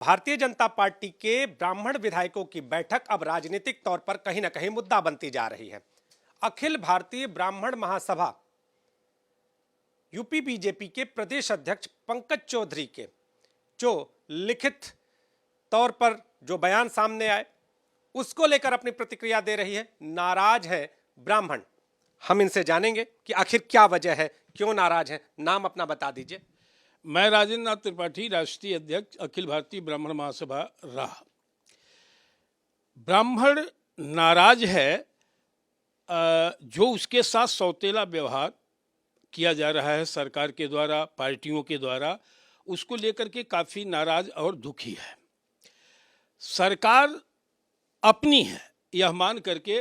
Bharatiya Janata party के ब्राह्मण विधायकों की बैठक अब राजनीतिक तौर पर कहीं ना कहीं मुद्दा बनती जा रही है। अखिल भारतीय ब्राह्मण महासभा यूपी बीजेपी के प्रदेश अध्यक्ष पंकज चौधरी के जो लिखित तौर पर जो बयान सामने आए उसको लेकर अपनी प्रतिक्रिया दे रही है। नाराज है ब्राह्मण। हम इनसे जानेंगे कि आखिर क्या वजह है, क्यों नाराज है। नाम अपना बता दीजिए। मैं राजेंद्र नाथ त्रिपाठी, राष्ट्रीय अध्यक्ष अखिल भारतीय ब्राह्मण महासभा रहा। ब्राह्मण नाराज है जो उसके साथ सौतेला व्यवहार किया जा रहा है सरकार के द्वारा, पार्टियों के द्वारा, उसको लेकर के काफ़ी नाराज और दुखी है। सरकार अपनी है यह मान करके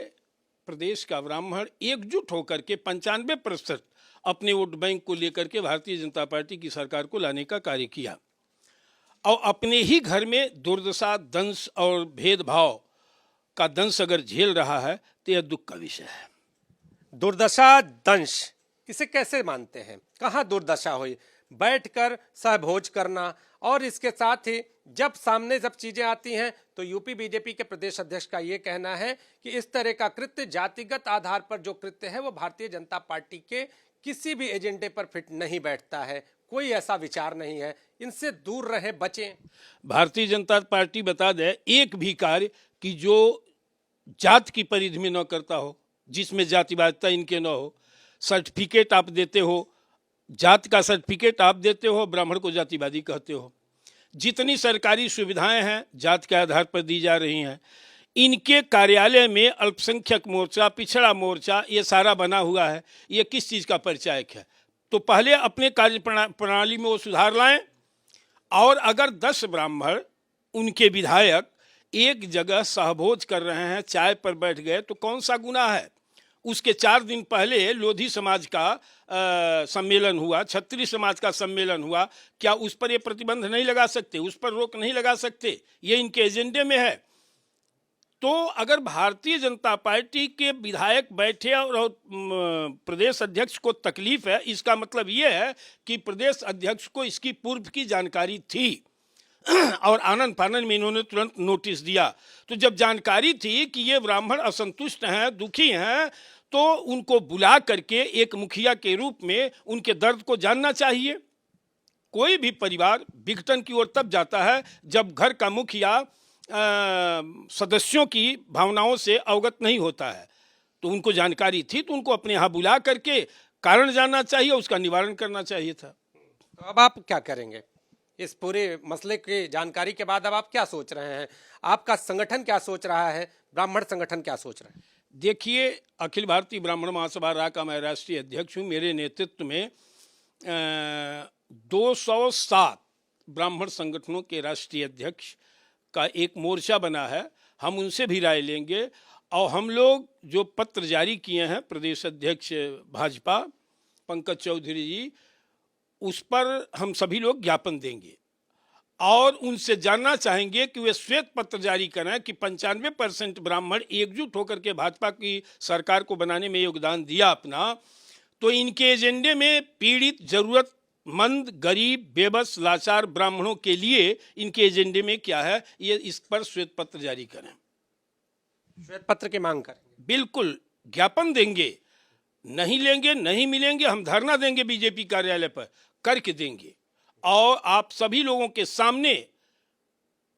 प्रदेश का ब्राह्मण एकजुट होकर के 95% अपने वोट बैंक को लेकर के भारतीय जनता पार्टी की सरकार को लाने का कार्य किया और अपने ही घर में दुर्दशा, दंश और भेदभाव का दंश अगर झेल रहा है तो यह दुख का विषय है। दुर्दशा, दंश, इसे कैसे मानते हैं? कहाँ दुर्दशा हुई? बैठकर सहभोज करना और इसके साथ ही जब सामने जब चीजें आती हैं तो यूपी बीजेपी के प्रदेश अध्यक्ष का यह कहना है कि इस तरह का कृत्य, जातिगत आधार पर जो कृत्य है वो भारतीय जनता पार्टी के किसी भी एजेंडे पर फिट नहीं बैठता है। कोई ऐसा विचार नहीं है, इनसे दूर रहे, बचें। भारतीय जनता पार्टी बता दे एक भी कार्य कि जो जात की परिधि में न करता हो, जिसमें जातिवादिता इनके न हो। सर्टिफिकेट आप देते हो, जात का सर्टिफिकेट आप देते हो, ब्राह्मण को जातिवादी कहते हो। जितनी सरकारी सुविधाएं हैं जात के आधार पर दी जा रही हैं। इनके कार्यालय में अल्पसंख्यक मोर्चा, पिछड़ा मोर्चा, ये सारा बना हुआ है। ये किस चीज़ का परिचायक है? तो पहले अपने कार्य प्रणाली में वो सुधार लाएं। और अगर 10 ब्राह्मण उनके विधायक एक जगह सहभोज कर रहे हैं, चाय पर बैठ गए, तो कौन सा गुनाह है? उसके 4 दिन पहले लोधी समाज का सम्मेलन हुआ, क्षत्रिय समाज का सम्मेलन हुआ। क्या उस पर ये प्रतिबंध नहीं लगा सकते? उस पर रोक नहीं लगा सकते? ये इनके एजेंडे में है। तो अगर भारतीय जनता पार्टी के विधायक बैठे और प्रदेश अध्यक्ष को तकलीफ है, इसका मतलब ये है कि प्रदेश अध्यक्ष को इसकी पूर्व की जानकारी थी और आनंद फानंद में इन्होंने तुरंत नोटिस दिया। तो जब जानकारी थी कि ये ब्राह्मण असंतुष्ट हैं, दुखी हैं, तो उनको बुला करके एक मुखिया के रूप में उनके दर्द को जानना चाहिए। कोई भी परिवार विघटन की ओर तब जाता है जब घर का मुखिया सदस्यों की भावनाओं से अवगत नहीं होता है। तो उनको जानकारी थी तो उनको अपने यहाँ बुला करके कारण जानना चाहिए, उसका निवारण करना चाहिए था। तो अब आप क्या करेंगे इस पूरे मसले की जानकारी के बाद? अब आप क्या सोच रहे हैं? आपका संगठन क्या सोच रहा है? ब्राह्मण संगठन क्या सोच रहे हैं? देखिए, अखिल भारतीय ब्राह्मण महासभा रा का मैं राष्ट्रीय अध्यक्ष हूँ। मेरे नेतृत्व में 207 ब्राह्मण संगठनों के राष्ट्रीय अध्यक्ष का एक मोर्चा बना है। हम उनसे भी राय लेंगे और हम लोग जो पत्र जारी किए हैं प्रदेश अध्यक्ष भाजपा पंकज चौधरी जी, उस पर हम सभी लोग ज्ञापन देंगे और उनसे जानना चाहेंगे कि वे श्वेत पत्र जारी करें कि 95% ब्राह्मण एकजुट होकर के भाजपा की सरकार को बनाने में योगदान दिया अपना। तो इनके एजेंडे में पीड़ित, जरूरतमंद, गरीब, बेबस, लाचार ब्राह्मणों के लिए इनके एजेंडे में क्या है, ये इस पर श्वेत पत्र जारी करें। श्वेत पत्र की मांग करेंगे? बिल्कुल, ज्ञापन देंगे। नहीं लेंगे, नहीं मिलेंगे, हम धरना देंगे बीजेपी कार्यालय पर, करके देंगे और आप सभी लोगों के सामने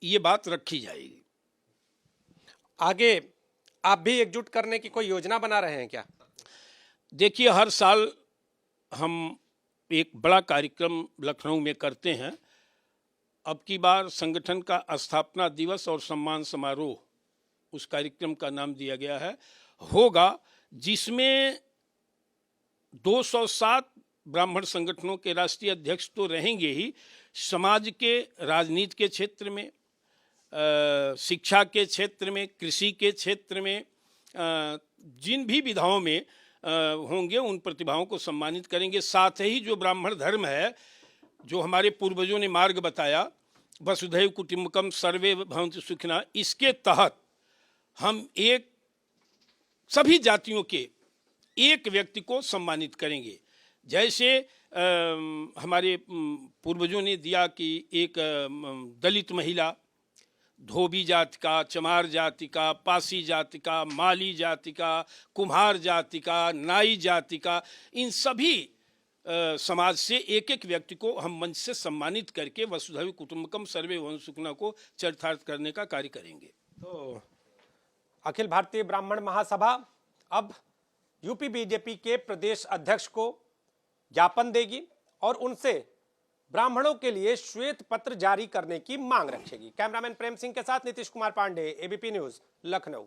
ये बात रखी जाएगी। आगे आप भी एकजुट करने की कोई योजना बना रहे हैं क्या? देखिए, हर साल हम एक बड़ा कार्यक्रम लखनऊ में करते हैं। अब की बार संगठन का स्थापना दिवस और सम्मान समारोह, उस कार्यक्रम का नाम दिया गया है, होगा, जिसमें 207 ब्राह्मण संगठनों के राष्ट्रीय अध्यक्ष तो रहेंगे ही। समाज के, राजनीति के क्षेत्र में, शिक्षा के क्षेत्र में, कृषि के क्षेत्र में, जिन भी विधाओं में होंगे उन प्रतिभाओं को सम्मानित करेंगे। साथ ही जो ब्राह्मण धर्म है, जो हमारे पूर्वजों ने मार्ग बताया, वसुधैव कुटुम्बकम सर्वे भवन्तु सुखिनः, इसके तहत हम सभी जातियों के एक व्यक्ति को सम्मानित करेंगे। जैसे हमारे पूर्वजों ने दिया कि एक दलित महिला धोबी जाति का, चमार जाति का, पासी जाति का, माली जाति का, कुम्हार जाति का, नाई जाति का, इन सभी समाज से एक एक व्यक्ति को हम मंच से सम्मानित करके वसुधैव कुटुंबकम सर्वे भवन्तु सुखिनः को चरितार्थ करने का कार्य करेंगे। तो अखिल भारतीय ब्राह्मण महासभा अब यूपी बीजेपी के प्रदेश अध्यक्ष को ज्ञापन देगी और उनसे ब्राह्मणों के लिए श्वेत पत्र जारी करने की मांग रखेगी। कैमरामैन प्रेम सिंह के साथ नीतीश कुमार पांडे, एबीपी न्यूज, लखनऊ।